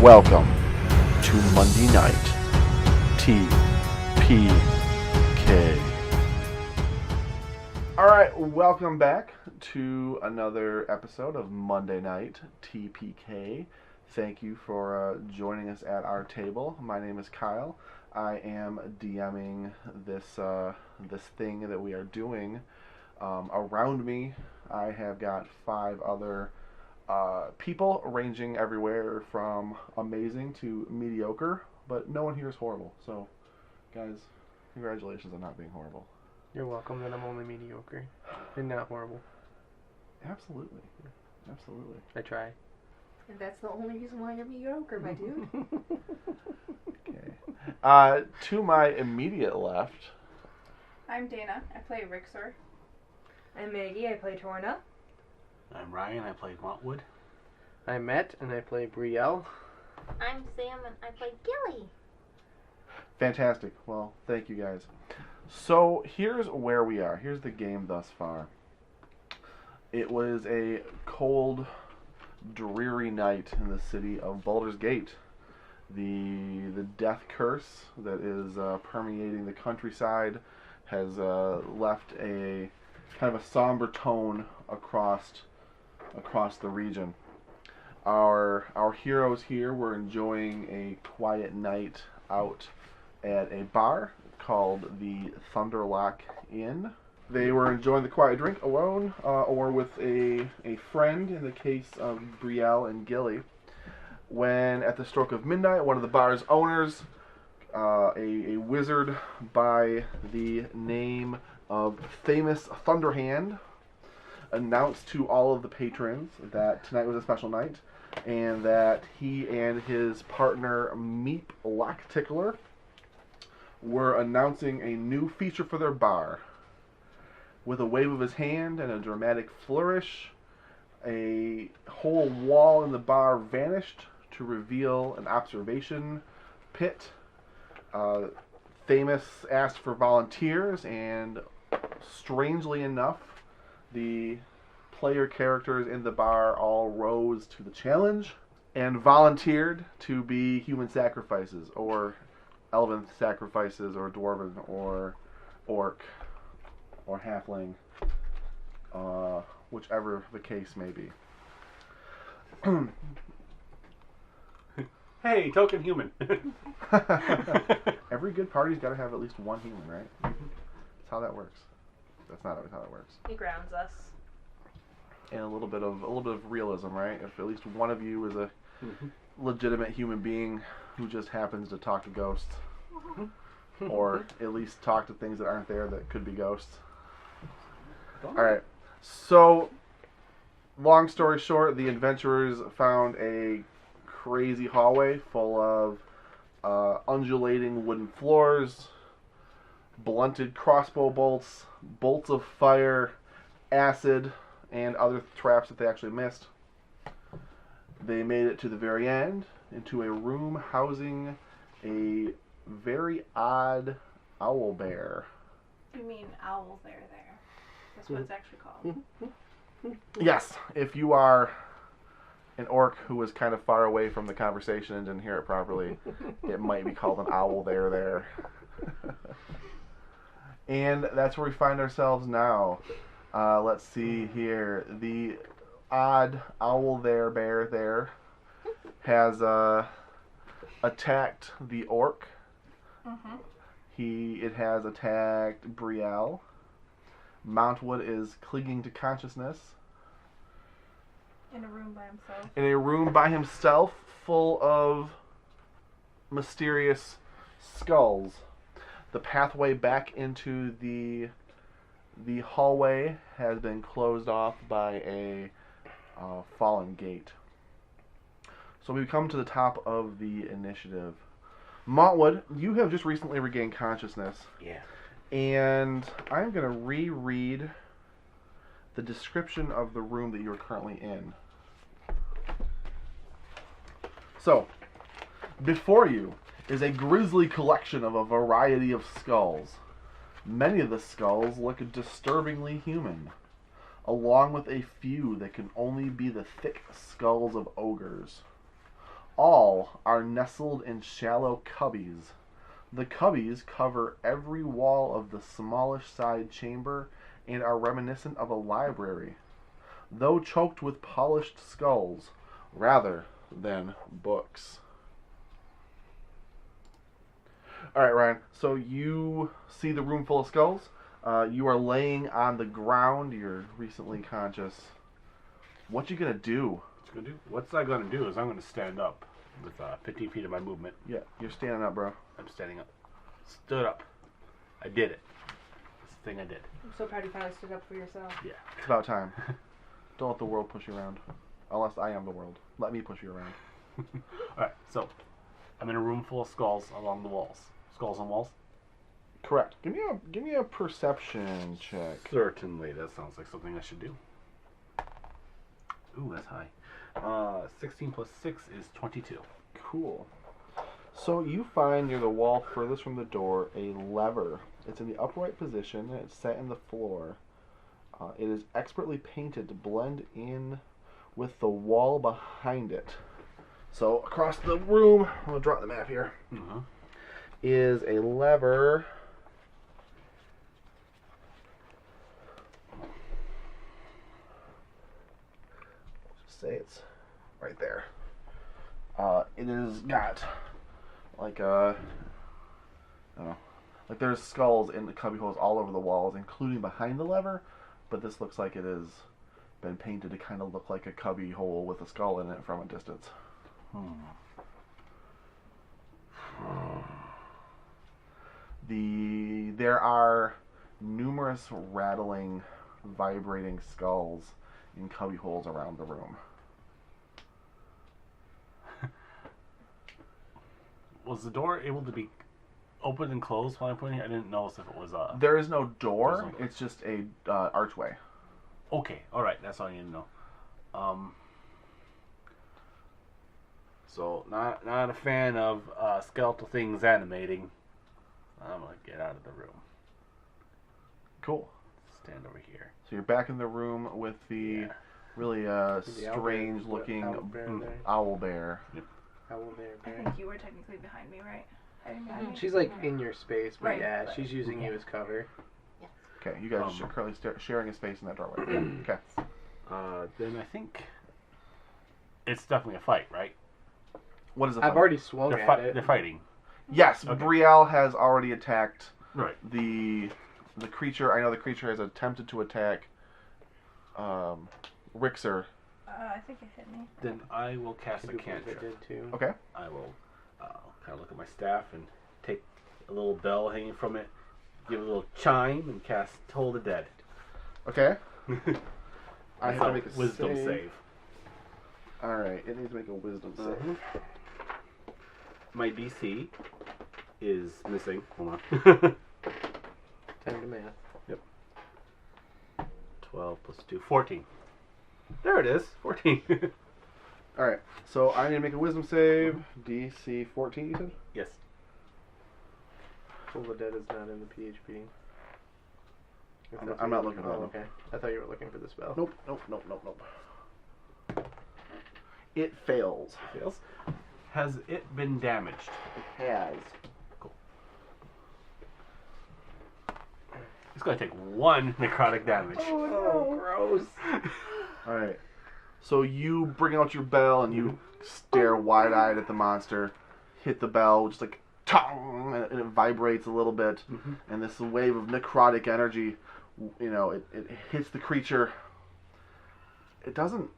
Welcome to Monday Night TPK. Alright, welcome back to another episode of Monday Night TPK. Thank you for joining us at our table. My name is Kyle. I am DMing this thing that we are doing. Around me, I have got 5 other people ranging everywhere from amazing to mediocre, but no one here is horrible. So, guys, congratulations on not being horrible. You're welcome that I'm only mediocre and not horrible. Absolutely. Absolutely. I try. And that's the only reason why you're mediocre, my dude. Okay. To my immediate left. I'm Dana. I play Rixor. I'm Maggie. I play Torna. I'm Ryan. I play Montwood. I'm Matt, and I play Brielle. I'm Sam, and I play Gilly. Fantastic. Well, thank you guys. So, here's where we are. Here's the game thus far. It was a cold, dreary night in the city of Baldur's Gate. The death curse that is permeating the countryside has left a kind of a somber tone across the region. Our heroes here were enjoying a quiet night out at a bar called the Thunderlock Inn. They were enjoying the quiet drink alone or with a friend, in the case of Brielle and Gilly, when at the stroke of midnight, one of the bar's owners, a wizard by the name of Famous Thunderhand, announced to all of the patrons that tonight was a special night and that he and his partner Meep Locktickler were announcing a new feature for their bar. With a wave of his hand and a dramatic flourish, a whole wall in the bar vanished to reveal an observation pit. Famous asked for volunteers, and strangely enough, the player characters in the bar all rose to the challenge and volunteered to be human sacrifices, or elven sacrifices, or dwarven, or orc, or halfling, whichever the case may be. Hey, token human. Every good party's got to have at least one human, right? That's how that works. That's not always how that works. He grounds us. And a little bit of realism, right? If at least one of you is a legitimate human being who just happens to talk to ghosts, or at least talk to things that aren't there that could be ghosts. All right. So, long story short, the adventurers found a crazy hallway full of undulating wooden floors, blunted crossbow bolts, bolts of fire, acid, and other traps that they actually missed. They made it to the very end, into a room housing a very odd owl bear. You mean owl there. That's what it's actually called. Yes, if you are an orc who was kind of far away from the conversation and didn't hear it properly, it might be called an owl there. And that's where we find ourselves now. Let's see here. The odd owl bear there has attacked the orc. It has attacked Brielle. Montwood is clinging to consciousness. In a room by himself. In a room by himself, full of mysterious skulls. The pathway back into the hallway has been closed off by a fallen gate. So we come to the top of the initiative. Montwood, you have just recently regained consciousness. Yeah. And I'm going to reread the description of the room that you are currently in. So, before you is a grisly collection of a variety of skulls. Many of the skulls look disturbingly human, along with a few that can only be the thick skulls of ogres. All are nestled in shallow cubbies. The cubbies cover every wall of the smallish side chamber and are reminiscent of a library, though choked with polished skulls rather than books. Alright, Ryan, so you see the room full of skulls. You are laying on the ground. You're recently conscious. What you gonna do? What's I gonna do is I'm gonna stand up with 15 feet of my movement. Yeah, you're standing up, bro. I'm standing up. Stood up. I did it. It's the thing I did. I'm so proud you finally stood up for yourself. Yeah. It's about time. Don't let the world push you around. Unless I am the world. Let me push you around. Alright, so I'm in a room full of skulls along the walls. Skulls on walls? Correct. Give me a perception check. Certainly. That sounds like something I should do. Ooh, that's high. 16 plus 6 is 22. Cool. So you find near the wall furthest from the door a lever. It's in the upright position and it's set in the floor. It is expertly painted to blend in with the wall behind it. So across the room, I'm going to draw the map here, is a lever. Just say it's right there. It is got like I don't know, like there's skulls in the cubby holes all over the walls, including behind the lever, but this looks like it has been painted to kind of look like a cubby hole with a skull in it from a distance. There are numerous rattling, vibrating skulls in cubby holes around the room. Was the door able to be open and closed while I'm putting it? I didn't notice if it was There is no door. There's no door. It's just a archway. Okay, alright, that's all I need to know. So not a fan of skeletal things animating. I'm gonna get out of the room. Cool. Stand over here. So you're back in the room with the really strange looking owl bear. Owl bear. I think you were technically behind me, right? Hiding behind me? She's like in your space, but Right. yeah, she's using you as cover. Okay, you guys are currently sharing a space in that doorway. Okay. Then I think it's definitely a fight, right? What is it? I've already swung at it. They're fighting. Yes, Okay. Brielle has already attacked Right. the creature. I know the creature has attempted to attack Rixer. I think it hit me. Then I will cast a I cantrip. did too. Okay. I will kind of look at my staff and take a little bell hanging from it, give it a little chime, and cast Toll the Dead. Okay. I have to So, make a wisdom save. Alright, it needs to make a wisdom save. My DC is missing. Hold on. Time to math. 12 plus 2. 14. There it is. 14. Alright, so I need to make a wisdom save. DC 14, you said? Yes. Toll the Dead is not in the PHP. If that's I'm what not you're looking for that. okay. I thought you were looking for the spell. Nope. It fails. Fails. Has it been damaged? It has. It's going to take 1 necrotic damage. Oh, gross. Alright. So you bring out your bell and you stare wide-eyed at the monster, hit the bell, just like tong, and it vibrates a little bit, and this wave of necrotic energy, it hits the creature. It doesn't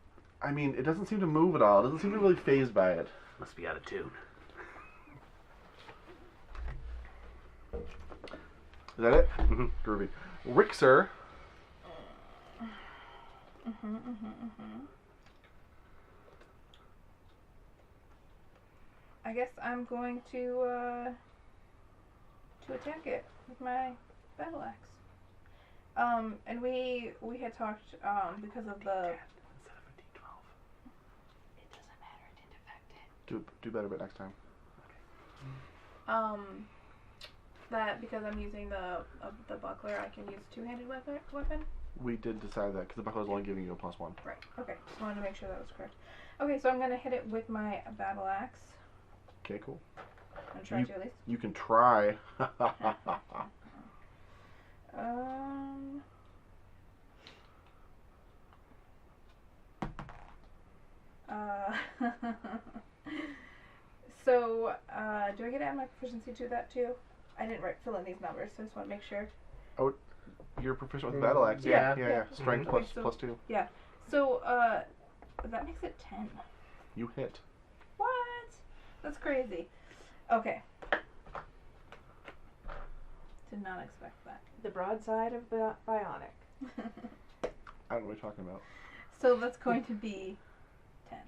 seem to move at all. It doesn't seem to really phased by it. Must be out of tune. Is that it? Groovy. Rixer. I guess I'm going to attack it with my battle axe. And we had talked because of the. Instead of a D12. It doesn't matter. It didn't affect it. Do better, but next time. that because I'm using the buckler, I can use two-handed weapon? We did decide that because the buckler is only giving you a +1. Right. Okay. Just wanted to make sure that was correct. Okay, so I'm gonna hit it with my battle axe. Okay, cool. I'm trying to at least. You can try. So, do I get to add my proficiency to that too? I didn't fill in these numbers, so I just want to make sure. Oh, you're proficient with battle axe. Yeah. Strength Okay, so- +2. So, that makes it 10. You hit. What? That's crazy. Okay. Did not expect that. The broadside of the bionic. I don't know what you're talking about. So that's going to be 10.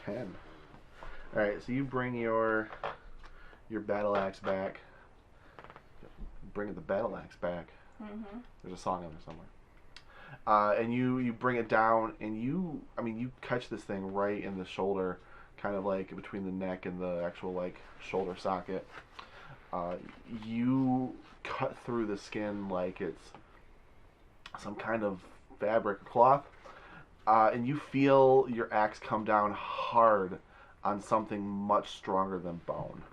10. Alright, so you bring your battle axe back. Bring the battle axe back. Mm-hmm. There's a song in there somewhere. And you bring it down, and you catch this thing right in the shoulder, kind of like between the neck and the actual like shoulder socket. You cut through the skin like it's some kind of fabric or cloth, and you feel your axe come down hard on something much stronger than bone.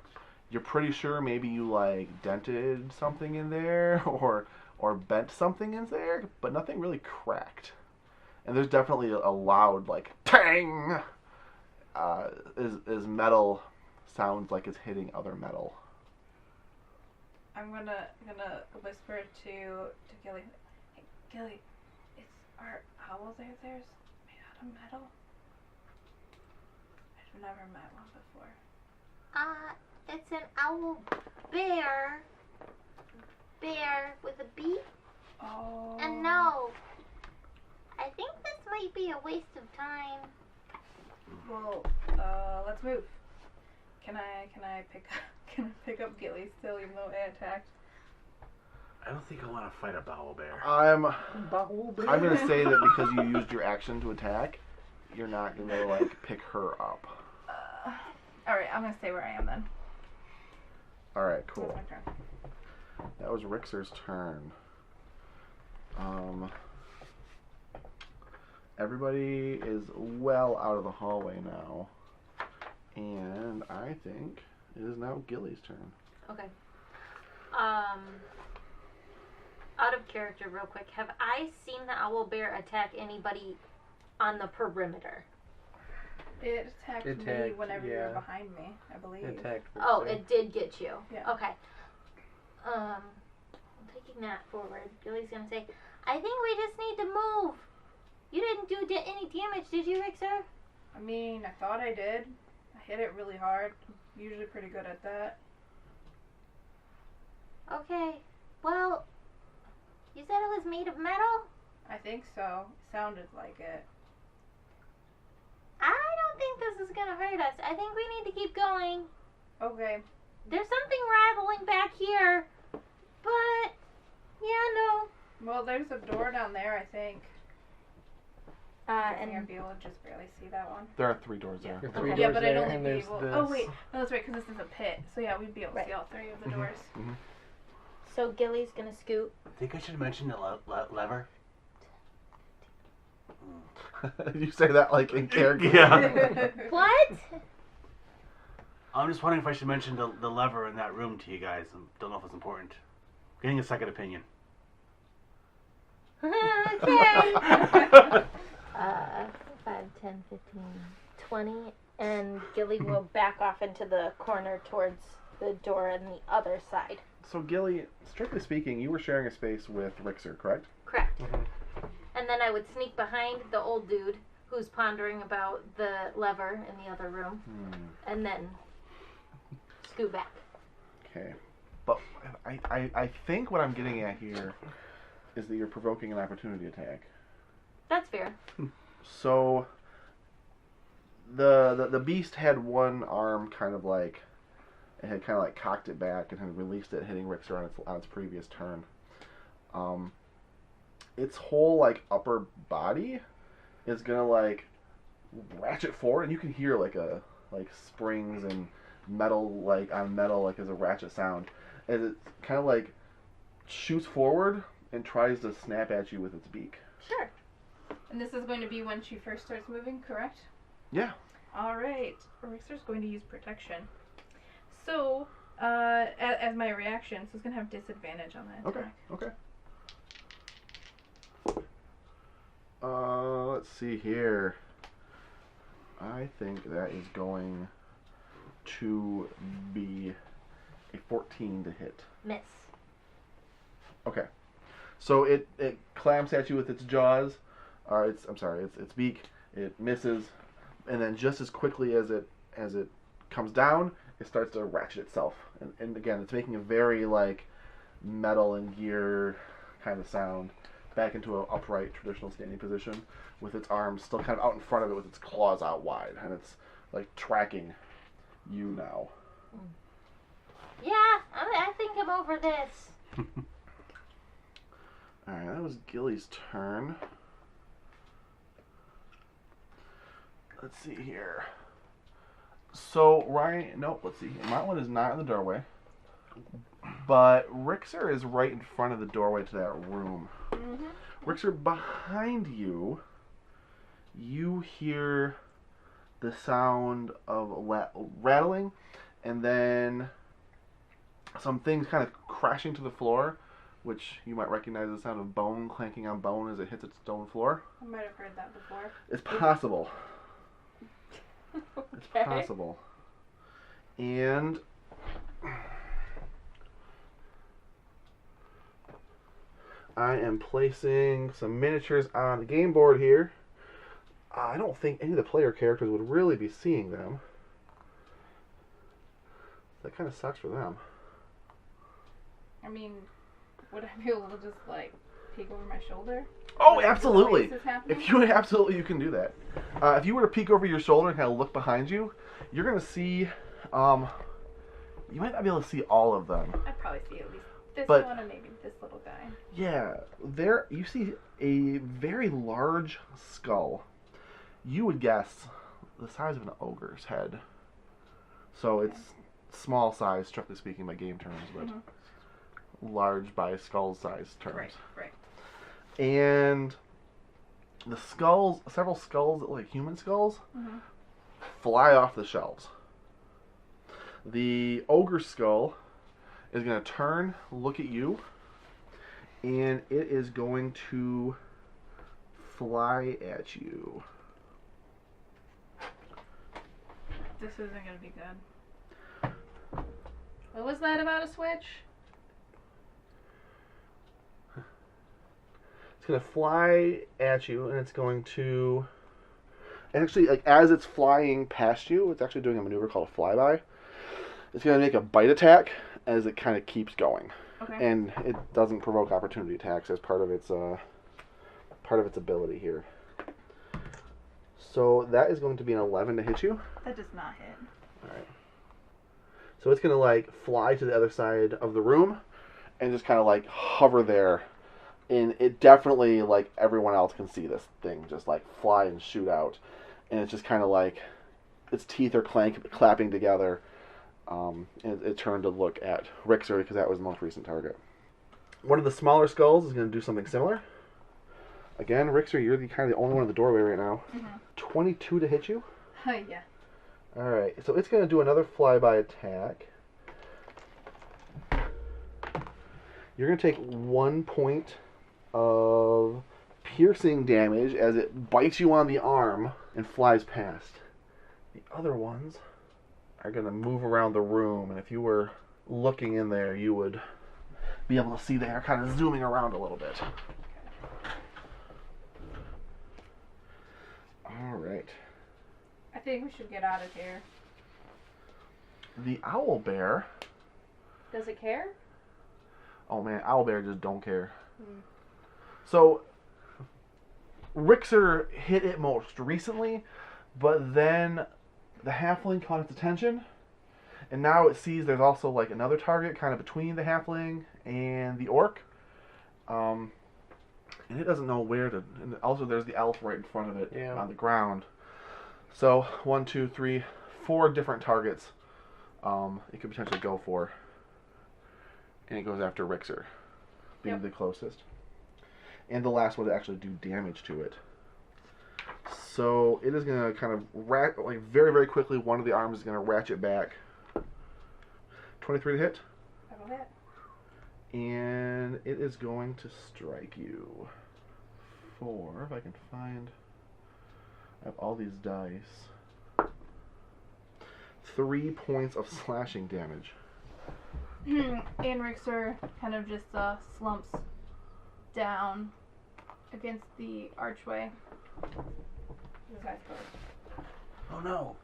You're pretty sure maybe you like dented something in there or bent something in there, but nothing really cracked. And there's definitely a loud like tang as metal sounds like it's hitting other metal. I'm gonna whisper to Gilly. Hey, Gilly, are owls theirs made out of metal? I've never met one before. It's an owl bear. Bear with a beak. Oh. And no, I think this might be a waste of time. Well, let's move. Can I pick up Gilly still, even though it attacked? I don't think I want to fight a bowel bear. I'm gonna say that because you used your action to attack, you're not gonna like pick her up. All right, I'm gonna stay where I am then. All right, That's cool. my turn. That was Rixer's turn. Everybody is well out of the hallway now, and I think it is now Gilly's turn. Okay. Out of character real quick, have I seen the owl bear attack anybody on the perimeter? It attacked me Attacked, whenever you were yeah. behind me, I believe. Attacked. Oh, Rixer. it did get you. Yeah. Okay. Taking that forward, Gilly's gonna say, I think we just need to move. You didn't do any damage, did you, Rixer? I mean, I thought I did. I hit it really hard. I'm usually pretty good at that. Okay. Well, you said it was made of metal? I think so. It sounded like it. I don't think this is gonna hurt us. I think we need to keep going. Okay. There's something rattling back here. But, yeah, no. Well, there's a door down there, I think. I think I'd And be able to just barely see that one. There are 3 doors there. There are 3 Yeah, doors but I'd there, only and be there's able. this. Oh wait, no, that's right, because this is a pit. So yeah, we'd be able to see all 3 of the doors. so Gilly's gonna scoot. I think I should mention the lever. You say that like in character. Yeah. What? I'm just wondering if I should mention the lever in that room to you guys. I don't know if it's important. Getting a second opinion. Okay. 5, 10, 15, 20, and Gilly will back off into the corner towards the door on the other side. So Gilly, strictly speaking, you were sharing a space with Rixer, correct? Correct. And then I would sneak behind the old dude who's pondering about the lever in the other room, and then scoot back. Okay. But I think what I'm getting at here is that you're provoking an opportunity attack. That's fair. So the beast had one arm kind of like, it had kind of like cocked it back and had released it, hitting Rixer on its previous turn. Its whole like upper body is gonna like ratchet forward, and you can hear like springs and metal like on metal like as a ratchet sound, as it kind of like shoots forward and tries to snap at you with its beak. Sure. And this is going to be when she first starts moving, correct? Yeah. Alright. Rixer's going to use protection. So, as my reaction, so it's going to have disadvantage on that attack. Okay. Let's see here. I think that is going to be a 14 to hit. Miss. Okay. So it clamps at you with its jaws, its beak. It misses, and then just as quickly as it comes down, it starts to ratchet itself. And again, it's making a very like metal and gear kind of sound back into an upright traditional standing position with its arms still kind of out in front of it with its claws out wide, and it's like tracking you now. Yeah, I think I'm over this. Alright, that was Gilly's turn. Let's see here. So, Ryan, nope, let's see. Mountain is not in the doorway. But Rixer is right in front of the doorway to that room. Mm-hmm. Rixer, behind you, you hear the sound of rattling, and then some things kind of crashing to the floor, which you might recognize as the sound of bone clanking on bone as it hits its stone floor. I might have heard that before. It's possible. Okay. It's possible. And I am placing some miniatures on the game board here. I don't think any of the player characters would really be seeing them. That kind of sucks for them. I mean, would I be able to just, like, peek over my shoulder? Oh, absolutely. Is this happening? If you you can do that. If you were to peek over your shoulder and kind of look behind you, you're gonna see. You might not be able to see all of them. I'd probably see at least this But- one and maybe this little guy. Yeah, there you see a very large skull. You would guess the size of an ogre's head. So it's small size, strictly speaking, by game terms, but large by skull size terms. Right. And the skulls, several skulls that look like human skulls, fly off the shelves. The ogre skull is going to turn, look at you, and it is going to fly at you. This isn't gonna be good. What was that about a switch? It's going to fly at you, and it's going to... Actually, like as it's flying past you, it's actually doing a maneuver called a flyby. It's going to make a bite attack as it kind of keeps going. Okay. And it doesn't provoke opportunity attacks as part of its ability here. So that is going to be an 11 to hit you. That does not hit. Alright. So it's going to like fly to the other side of the room and just kind of like hover there. And it definitely, like everyone else can see this thing just like fly and shoot out. And it's just kind of like its teeth are clapping together. And it turned to look at Rixer because that was the most recent target. One of the smaller skulls is going to do something similar. Again, Rixer, you're kind of the only one in the doorway right now. 22 to hit you. Yeah. Alright, so it's going to do another flyby attack. You're going to take 1 point of piercing damage as it bites you on the arm and flies past. The other ones are going to move around the room, and if you were looking in there, you would be able to see they are kind of zooming around a little bit. Alright. I think we should get out of here. The owl bear... Does it care? Oh man, owlbear just don't care. So, Rixer hit it most recently, but then the halfling caught its attention, and now it sees there's also like another target kind of between the halfling and the orc. And it doesn't know where to. And also, there's the elf right in front of it on the ground. So 1, 2, 3, 4 different targets it could potentially go for. and it goes after Rixer, being Yep. the closest. And the last one to actually do damage to it. So it is going to kind of very, very quickly, one of the arms is going to ratchet back. 23 to hit. That'll hit. And it is going to strike you for, if I can find, I have all these dice. 3 points of slashing damage. And Rixer kind of just slumps down against the archway. His eyes closed. Oh no.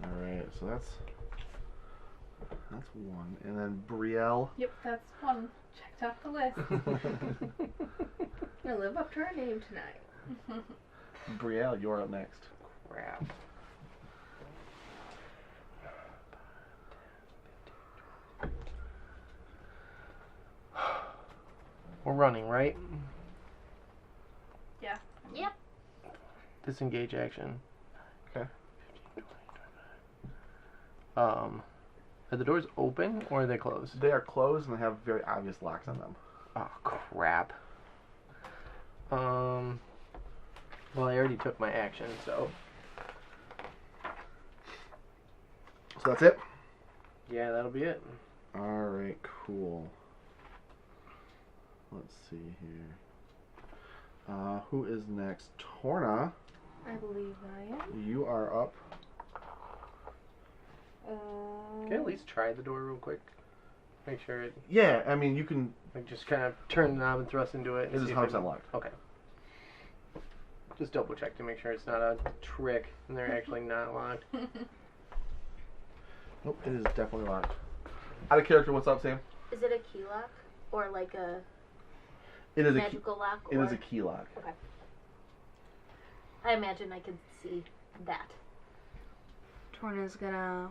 Alright, so that's one. And then Brielle. Yep, that's one. Checked off the list. Gonna live up to our name tonight. Brielle, you're up next. Crap. We're running, right? Yeah. Yep. Disengage action. Okay. Are the doors open or are they closed? They are closed and they have very obvious locks on them. Oh crap. Well, I already took my action, so So that's it? yeah, that'll be it. Alright, cool. Let's see here. Who is next? Torna, I believe I am. you are up. Can I at least try the door real quick? Make sure it Yeah, I mean, you can. like just kind of turn the knob and thrust into it. It and is see if 100% locked. Okay. Just double check to make sure it's not a trick and they're actually not locked. Nope, it is definitely locked. Out of character, what's up, Sam? Is it a key lock or like a It is a key. magical lock? It or... is a key lock. Okay. I imagine I could see that. Torna's gonna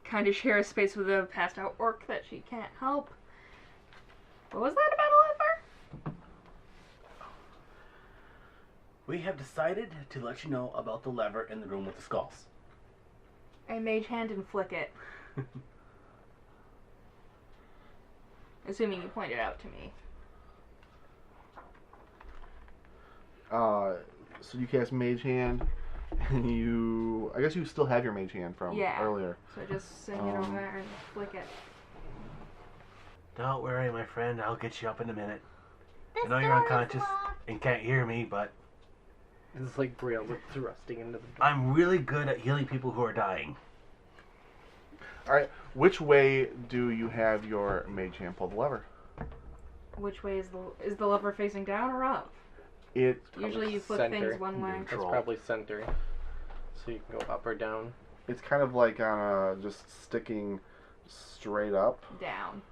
kind of share a space with a passed out orc that she can't help. What was that about a lever? We have decided to let you know about the lever in the room with the skulls. I mage hand and flick it. Assuming you point it out to me. So you cast Mage Hand, and you. I guess you still have your Mage Hand from earlier. So just swing it over there and flick it. Don't worry, my friend. I'll get you up in a minute. This I know you're door is unconscious locked. and can't hear me, but It's like Brielle thrusting into the door. I'm really good at healing people who are dying. Alright, which way do you have your Mage Hand pull the lever? Which way is the lever facing down or up? It. Usually you flick Center. things one way. That's Control. probably center. So you can go up or down. It's kind of like on a just sticking straight up. Down.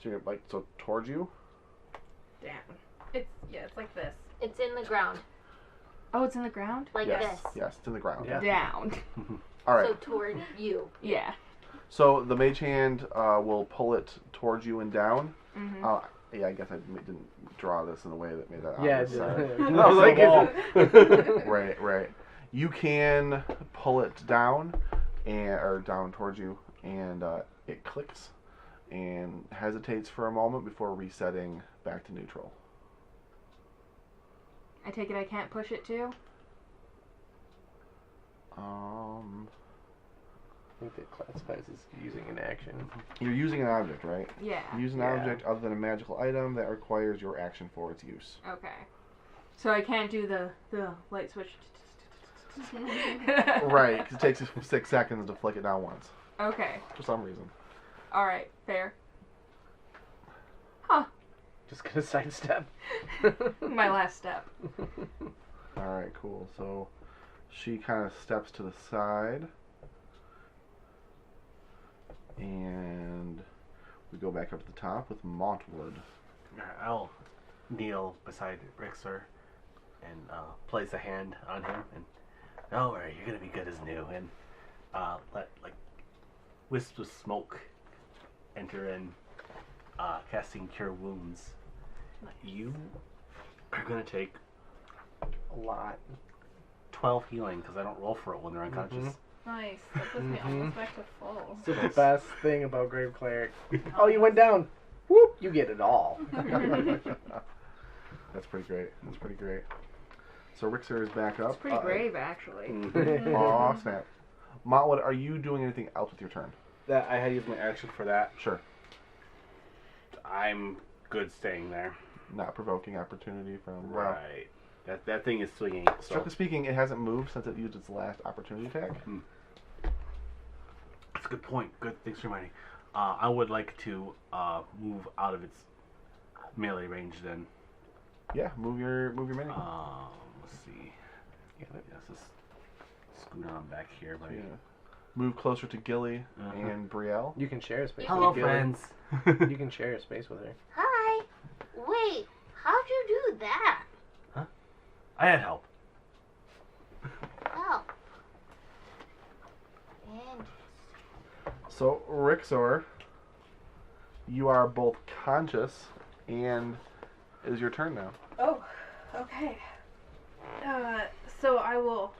So you're like so towards you. Down. It's like this. It's in the ground, Oh, it's in the ground? like Yes. this. Yes, it's in the ground. Yeah. Down. All right. So toward you. Yeah. So the Mage Hand will pull it towards you and down. Mm-hmm. Yeah, I guess I didn't draw this in a way that made that Yeah, obvious. Sorry. I was like, Right, right. You can pull it down or down towards you, and it clicks and hesitates for a moment before resetting back to neutral. I take it I can't push it too? I think that classifies as using an action. You're using an object, right? Yeah. Use an object other than a magical item that requires your action for its use. Okay. So I can't do the light switch. Right, 'cause it takes you 6 seconds to flick it down once, Okay. for some reason. Alright, fair. Just gonna sidestep. My last step. Alright, cool. So she kind of steps to the side. And we go back up to the top with Montwood. I'll kneel beside Rixer and place a hand on him and don't worry, you're gonna be good as new, and let like wisps of smoke enter in, casting Cure Wounds. You are gonna take A lot. 12 healing because I don't roll for it when they're unconscious. Nice. That puts me almost back to full. It's the best thing about Grave Cleric. Oh, you went down. Whoop! You get it all. That's pretty great. That's pretty great. So Rixer is back up. It's pretty brave, actually. Aw, snap. Motwood, are you doing anything else with your turn? That I had used my action for that. Sure. I'm good staying there. Not provoking opportunity from... Right. That thing is swinging. So. Strictly speaking, it hasn't moved since it used its last opportunity attack. That's a good point. Good. Thanks for reminding. I would like to move out of its melee range then. Yeah, move your mini. Let's see. Yeah, let's just scoot on back here. Buddy. Yeah. Move closer to Gilly and Brielle. You can share a space Hello, with Gilly. friends. You can share a space with her. Hi. Wait, how'd you do that? I had help. Oh. And So, Rixor, you are both conscious, and it is your turn now. Oh, okay. So I will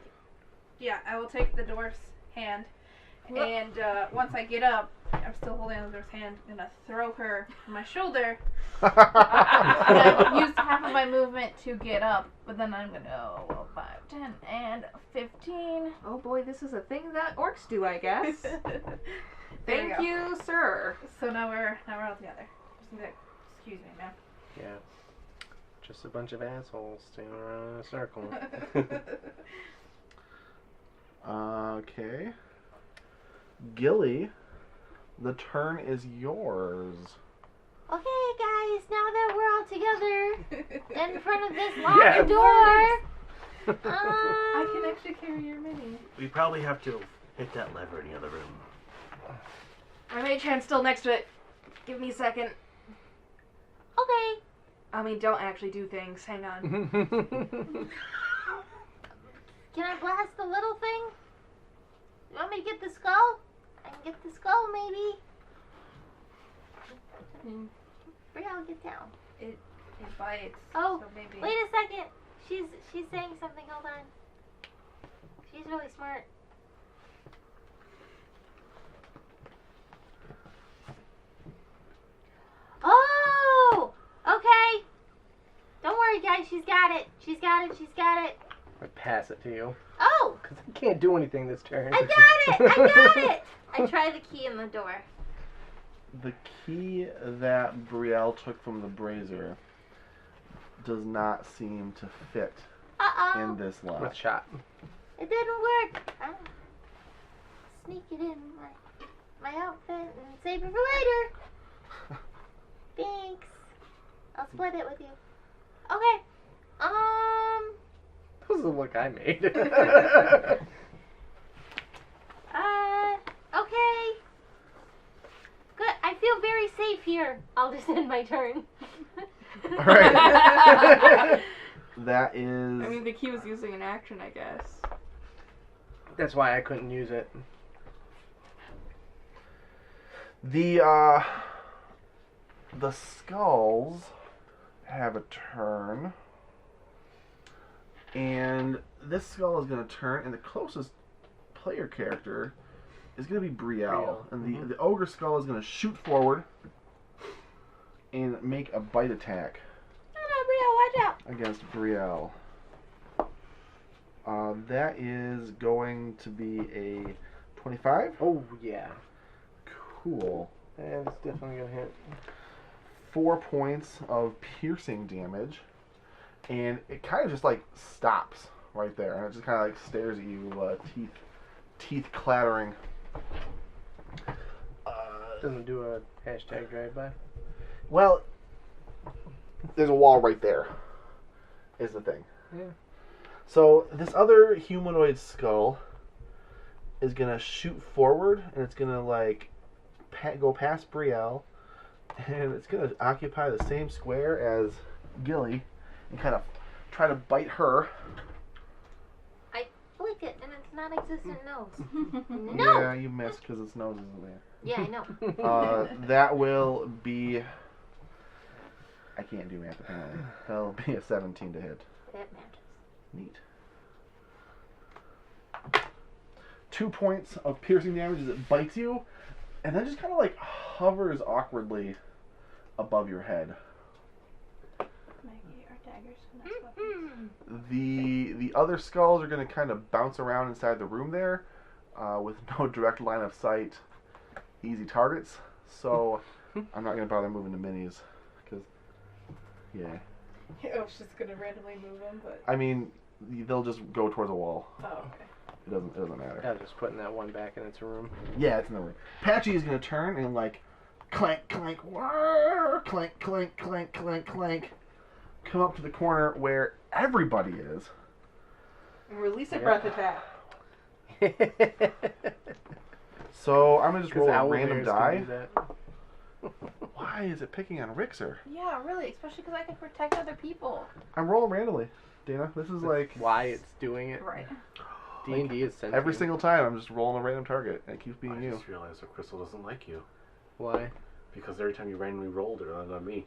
take the dwarf's hand, and once I get up, I'm still holding the dwarf's hand, I'm gonna throw her on my shoulder. And I used half of my movement to get up, but then I'm gonna go 5, 10, and 15. Oh boy, this is a thing that orcs do, I guess. There we Thank go. you, sir. So now we're all together. Just need to excuse me, man. Yeah. Just a bunch of assholes standing around in a circle. Okay. Gilly, the turn is yours. okay, guys, now that we're all together in front of this locked Yeah. door. I can actually carry your mini. We probably have to hit that lever in the other room. My mage hand's still next to it. Give me a second. Okay. I mean, don't actually do things. Hang on. Can I blast the little thing? You want me to get the skull? I can get the skull, maybe. Brielle, get down. It bites. Oh, so maybe. wait a second. She's saying something. Hold on. She's really smart. Oh! Okay. Don't worry, guys. She's got it. She's got it. She's got it. I pass it to you. Oh! Because I can't do anything this turn. I got it! I got it! I try the key in the door. The key that Brielle took from the brazier does not seem to fit Uh-oh. in this lock. With shot. It didn't work. I'll sneak it in my outfit and save it for later. Thanks. I'll split it with you. Okay. This is the look I made. Okay. Good. I feel very safe here. I'll just end my turn. Alright. That is... I mean, the key was using an action, I guess. That's why I couldn't use it. The skulls have a turn. And this skull is going to turn, and the closest player character is going to be Brielle. And the ogre skull is going to shoot forward and make a bite attack Brielle, watch out. against Brielle. That is going to be a 25. Oh, yeah. Cool. And it's definitely going to hit. 4 points of piercing damage. And it kind of just like stops right there. And it just kind of like stares at you, teeth clattering. Doesn't do a hashtag drive-by. Well, there's a wall right there, is the thing. Yeah. So this other humanoid skull is going to shoot forward, and it's going to like go past Brielle, and it's going to occupy the same square as Gilly and kind of try to bite her. I flick it, and it's non-existent nose. No! Yeah, you missed because its nose isn't there. Yeah, I know. That will be... I can't do math apparently. That'll be a 17 to hit. That matters. Neat. 2 points of piercing damage as it bites you, and then just kind of like hovers awkwardly above your head. Maggie, our daggers are nice weapons. The other skulls are going to kind of bounce around inside the room there, with no direct line of sight, easy targets. So I'm not going to bother moving the minis, because yeah. I was just gonna randomly move them, but I mean, they'll just go towards the wall. oh, okay. It doesn't matter. I was just putting that one back in its room. Yeah, it's in the room. Patchy is going to turn and like clank, clank, whirr, clank, clank, clank, clank, clank. Come up to the corner where everybody is. Release a Yeah. breath attack. So I'm going to just roll a owl random bears can do die. that. Why is it picking on Rixer? Yeah, really, especially because I can protect other people. I'm rolling randomly, Dana. This is like Why it's doing it. Right. D&D is sentient. every single time I'm just rolling a random target and it keeps I being you. just realized that Crystal doesn't like you. Why? Because every time you randomly rolled, it landed on me.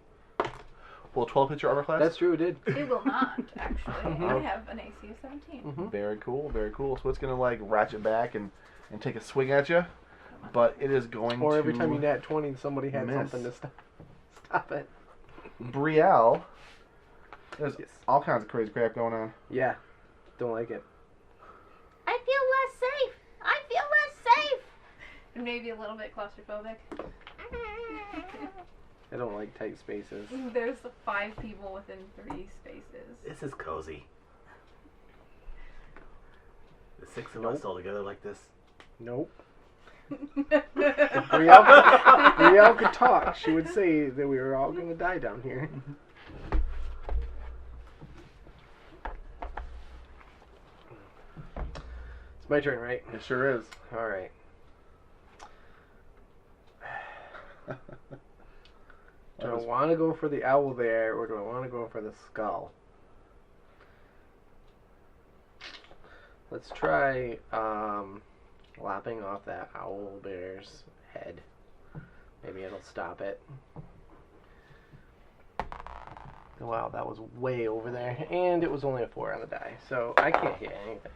Will 12 hit your armor class? That's true, it did. It will not, actually. Mhm. I have an AC of 17. Mm-hmm. Very cool, very cool. So it's going to like ratchet back and take a swing at you, but it is going Or to... every time you nat 20, somebody had miss. something to stop it. Brielle, there's Yes. all kinds of crazy crap going on. Yeah. Don't like it. I feel less safe. I feel less safe. And maybe a little bit claustrophobic. I don't like tight spaces. There's 5 people within 3 spaces. This is cozy. The 6 of us Nope. all together like this. Nope. Brielle could talk. She would say that we were all going to die down here. It's my turn, right? It sure is. All right. Do I want to go for the owl there, or do I want to go for the skull? Let's try lopping off that owl bear's head. Maybe it'll stop it. Wow, that was way over there. And it was only a 4 on the die, so I can't hit anything.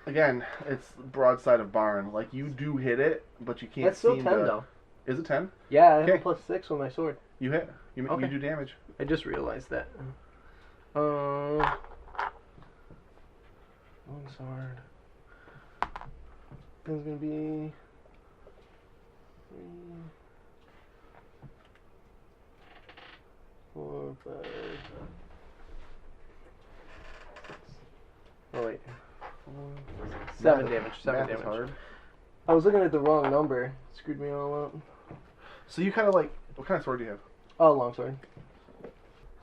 Again, it's broadside of barn. Like, you do hit it, but you can't That's still seem 10, to... though. Is it 10? Yeah, I have Okay. a +6 with my sword. You hit. You Okay. do damage. I just realized that. Longsword. That's gonna be 3, 4, 5. 6. Oh wait. 7 damage. 7 Math is damage. hard. I was looking at the wrong number. Screwed me all up. So you kind of like... What kind of sword do you have? Oh, longsword.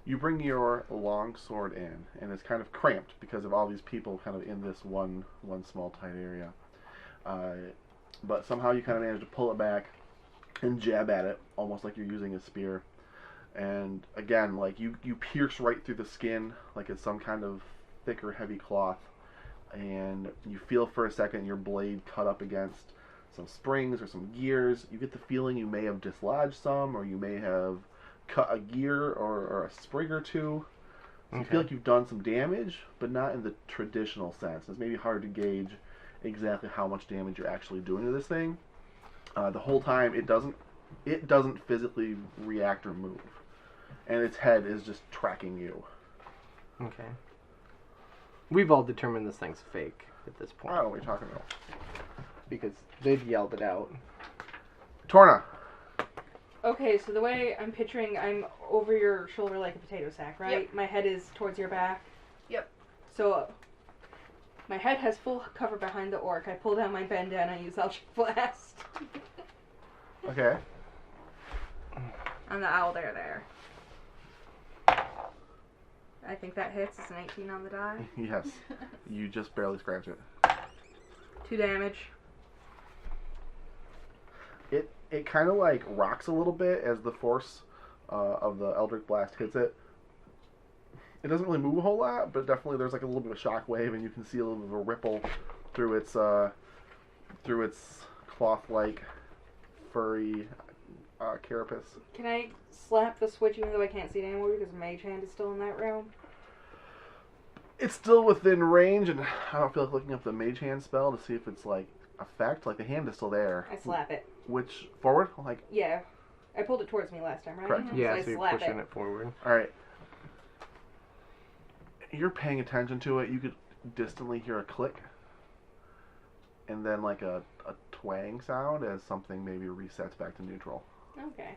You bring your long sword in, and it's kind of cramped because of all these people kind of in this one small tight area. But somehow you kind of manage to pull it back and jab at it, almost like you're using a spear. And again, like you pierce right through the skin, like it's some kind of thick or heavy cloth. And you feel for a second your blade cut up against some springs or some gears. You get the feeling you may have dislodged some, or you may have cut a gear or a spring or two. So you feel like you've done some damage, but not in the traditional sense. It's maybe hard to gauge exactly how much damage you're actually doing to this thing. The whole time it doesn't physically react or move, and its head is just tracking you. Okay. We've all determined this thing's fake at this I point. don't know what you're talking about. Because they've yelled it out. Torna. Okay, so the way I'm picturing, I'm over your shoulder like a potato sack, right? Yep. My head is towards your back. Yep. So my head has full cover behind the orc. I pull down my bandana, use Eldritch Blast Okay. on the owl there. I think that hits. It's an 18 on the die. Yes. You just barely scratch it. 2 damage. It kind of like rocks a little bit as the force of the Eldritch Blast hits it. It doesn't really move a whole lot, but definitely there's like a little bit of shock wave, and you can see a little bit of a ripple through its cloth-like furry carapace. Can I slap the switch even though I can't see it anymore because Mage Hand is still in that room? It's still within range, and I don't feel like looking up the Mage Hand spell to see if it's like effect. Like the hand is still there. I slap it. Which forward? Like Yeah. I pulled it towards me last time, right? Correct. Yeah, So so I you're slap pushing it. it forward. all right. You're paying attention to it. You could distantly hear a click, and then like a twang sound as something maybe resets back to neutral. Okay.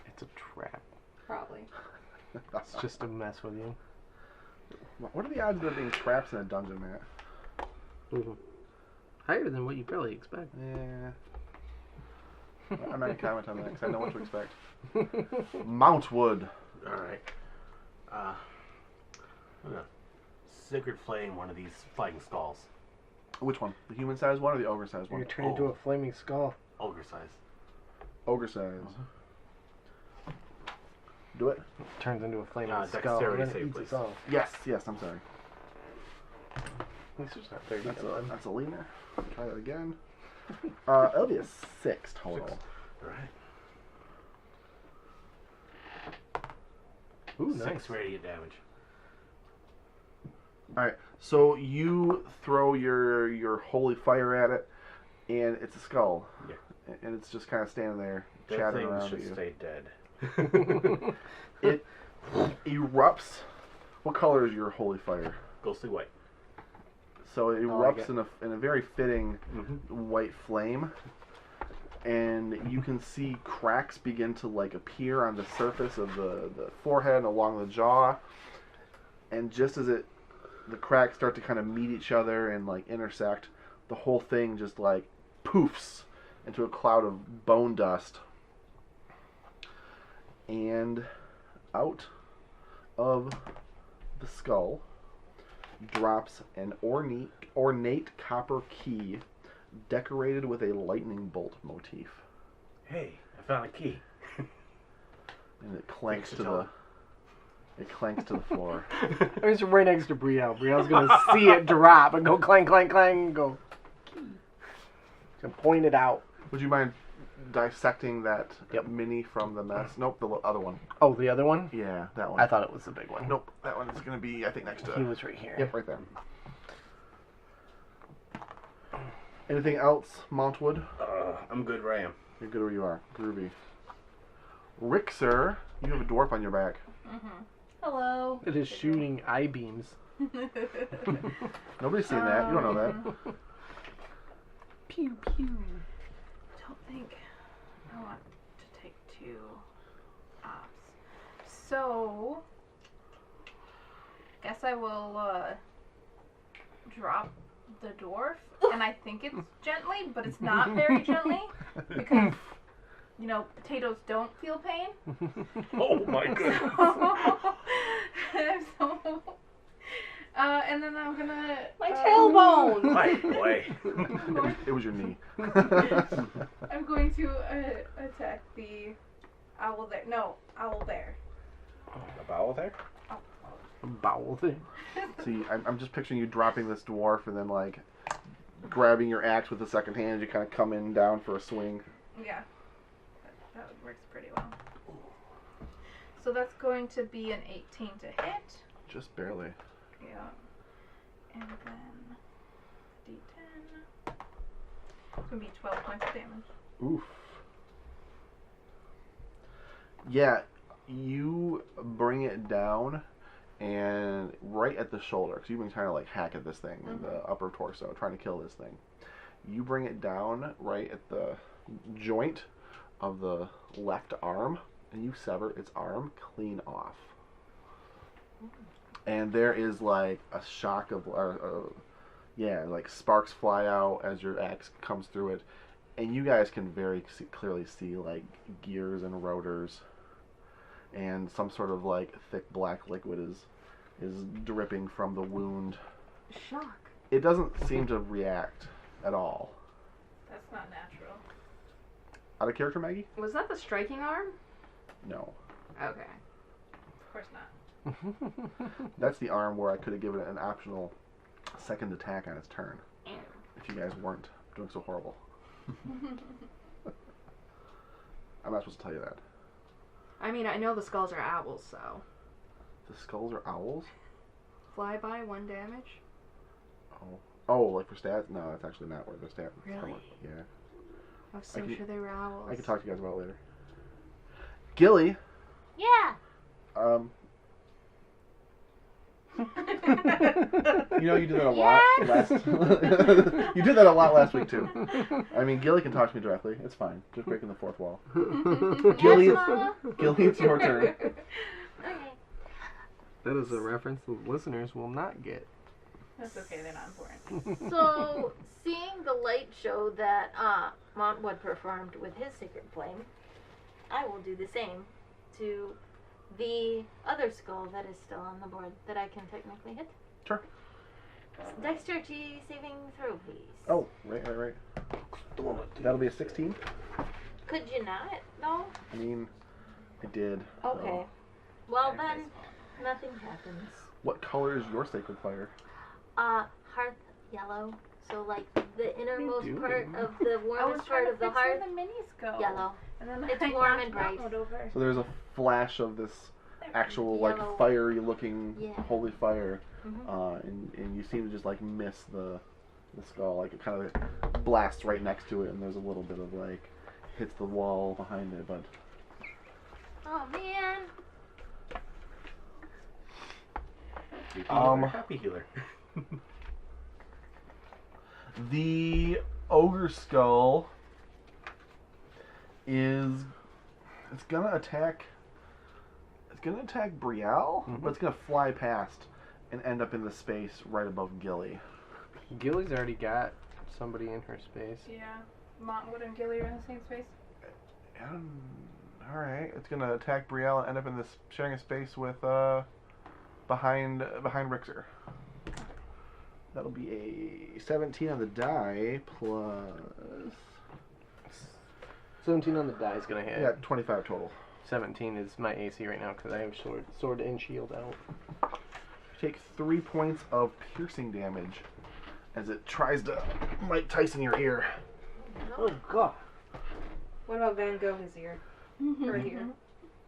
It's a trap. Probably. It's just to mess with you. What are the odds of there being traps in a dungeon, Matt? Higher than what you probably expect. Yeah. I'm not gonna comment on that because I know what to expect. Mountwood. Alright. I'm gonna Sacred Flame one of these flying skulls. Which one? The human-sized one or the ogre-sized one? You're turning into a flaming skull. Ogre size. Ogre-sized. Do it. Turns into a flaming skull. Dexterity And then it save, eats please. itself. Yes, I'm sorry. At least it's not 30. That's a leaner. Try that again. It'll be a 6 total. 6. Alright. Ooh, 6 nice. radiant damage. Alright, so you throw your holy fire at it, and it's a skull. Yeah. And it's just kind of standing there, That chattering thing around should at you. stay dead. It erupts. What color is your holy fire? Ghostly white. So it like erupts it. in a very fitting Mm-hmm. white flame, and you can see cracks begin to like appear on the surface of the forehead and along the jaw. And just as the cracks start to kind of meet each other and like intersect, the whole thing just like poofs into a cloud of bone dust. And out of the skull drops an ornate copper key decorated with a lightning bolt motif. Hey, I found a key. And it clanks Thanks to to the Tom. it clanks to the floor. I was right next to Brielle. Brielle's gonna see it drop and go clang, clang, clang, and go. To point it out. Would you mind dissecting that Yep. mini from the mess? Nope, the other one. Oh, the other one? Yeah, that one. I thought it was the big one. Nope, that one is going to be, I think, next to He was right here. Yep, right there. Anything else, Montwood? I'm good where I am. You're good where you are. Groovy. Rixer, you have a dwarf on your back. Hello. It is shooting eye beams. Nobody's seen that. You don't know that. Pew pew. Don't think I want to take 2 ops. So, guess I will drop the dwarf, and I think it's gently, but it's not very gently because potatoes don't feel pain. Oh my goodness. So, and then I'm gonna My tailbone! My boy. It was your knee. I'm going to attack the owl there. No, owl bear. A bowel there? A bowel thing. See, I'm just picturing you dropping this dwarf and then, like, grabbing your axe with the second hand. You kind of come in down for a swing. Yeah, that works pretty well. So that's going to be an 18 to hit. Just barely. Yeah. And then D10. It's going to be 12 points of damage. Oof. Yeah, you bring it down and right at the shoulder, because you've been trying to like hack at this thing in the upper torso, trying to kill this thing. You bring it down right at the joint of the left arm, and you sever its arm clean off. And there is like a shock of, like sparks fly out as your axe comes through it, and you guys can very clearly see like gears and rotors, and some sort of like thick black liquid is dripping from the wound. Shock. It doesn't seem to react at all. That's not natural. Out of character, Maggie? Was that the striking arm? No. Okay. Of course not. That's the arm where I could have given it an optional second attack on its turn. If you guys weren't doing so horrible. I'm not supposed to tell you that. I mean, I know the skulls are owls, so. The skulls are owls? Flyby, 1 damage. Oh, like for stats? No, that's actually not where the stats. Really? Yeah. I was so can- sure they were owls. I can talk to you guys about it later. Gilly, Yeah. you know you did that a lot last. You did that a lot last week too. I mean, Gilly can talk to me directly. It's fine. Just breaking the fourth wall. Gilly, Yes, Mama. Gilly, it's your turn. Okay. That is a reference the listeners will not get. That's okay, they're not important. So, seeing the light show that Montwood performed with his sacred flame, I will do the same to the other skull that is still on the board that I can technically hit. Sure. Dexterity saving throw, please. Oh, right. That'll be a 16. Could you not? No? I mean, I did. Okay. Well, then, nothing happens. What color is your sacred fire? Hearth yellow. So, like, the innermost doing? part of the I was warmest trying part to of the fix hearth, where the minis go. yellow. And then It's I warm knocked and bright. Montwood over. So there's a flash of this actual like Yellow. fiery looking Yeah. holy fire, Mhm. and you seem to just like miss the skull, like it kind of blasts right next to it, and there's a little bit of like hits the wall behind it, but Oh, man. Happy healer. the ogre skull it's gonna attack Brielle, but it's gonna fly past and end up in the space right above Gilly. Gilly's already got somebody in her space. Yeah. Montwood and Gilly are in the same space. Alright, it's gonna attack Brielle and end up in this sharing a space with behind Rixer. That'll be a 17 on the die plus 17 on the die is gonna hit. yeah, 25 total. 17 is my AC right now because I have sword and shield out. Take 3 points of piercing damage as it tries to Mike Tyson your ear. Oh god. What about Van Gogh his ear? Right here.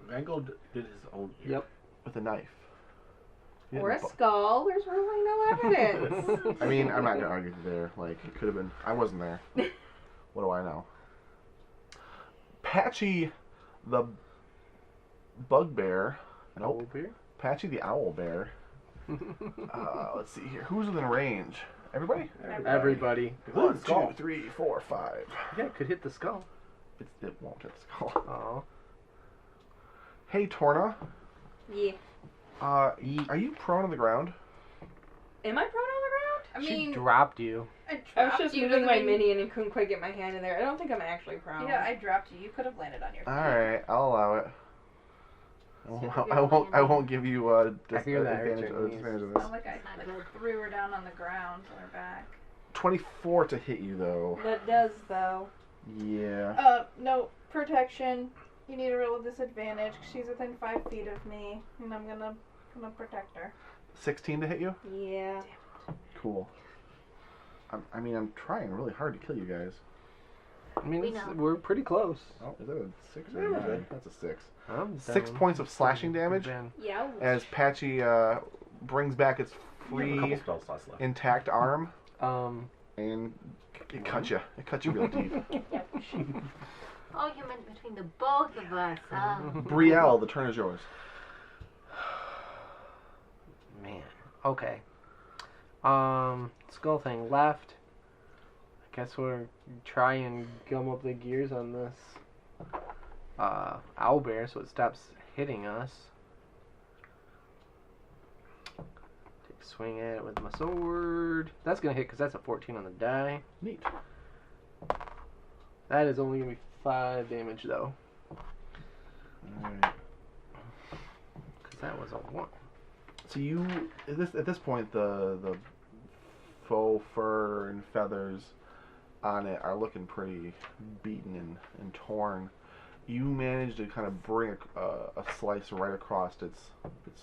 Van Gogh did his own ear. Yep. With a knife. You Or a didn't skull. There's really no evidence. I mean, I'm not gonna argue there. Like, it could have been. I wasn't there. What do I know? Patchy, the bugbear. Nope. Beer? Patchy, the owl bear. Let's see here. Who's within range? Everybody? Everybody. 1, Skull. 2, 3, 4, 5. Yeah, it could hit the skull. It won't hit the skull. Oh. Hey, Torna. Yeah. Are you prone on the ground? Am I prone on the ground? I She mean, dropped you. I I was dropped just you. moving doesn't my mean- minion and couldn't quite get my hand in there. I don't think I'm actually prone. Yeah, I dropped you. You could have landed on your feet. Alright, I'll allow it. I won't give you I hear that, advantage Richard. disadvantage of It's this. not like I Not like, good. threw her down on the ground on her back. 24 to hit you though. That does, though. Yeah. No, protection. You need to roll with disadvantage 'cause she's within 5 feet of me, and I'm gonna protect her. 16 to hit you? Yeah. Cool. I'm trying really hard to kill you guys. I mean, We know. we're pretty close. Oh, is that a 6 or a 9? That's a 6. I'm 6 down. points of slashing damage Ben. Yeah. as Patchy brings back its You have a couple free, spell slots left. intact arm Um, and it cuts you. It cuts you real deep. Oh, you meant between the both of us. Brielle, the turn is yours. man. Okay. Skull thing left. I guess we'll try and gum up the gears on this owl bear so it stops hitting us. Take a swing at it with my sword. That's gonna hit because that's a 14 on the die. Neat. That is only gonna be 5 damage though, Alright. because that was a 1. So you at this point the faux fur and feathers on it are looking pretty beaten and torn. You managed to kind of bring a slice right across its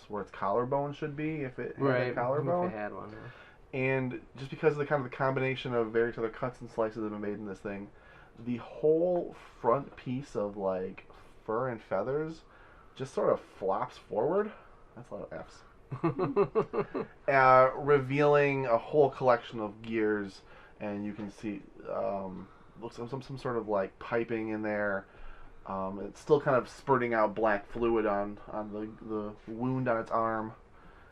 where its collarbone should be if it had a collarbone. If it had one. Yeah. And just because of the kind of the combination of various other cuts and slices that have been made in this thing, the whole front piece of like fur and feathers just sort of flops forward. That's a lot of F's. revealing a whole collection of gears, and you can see looks like some sort of like piping in there. It's still kind of spurting out black fluid on the wound on its arm.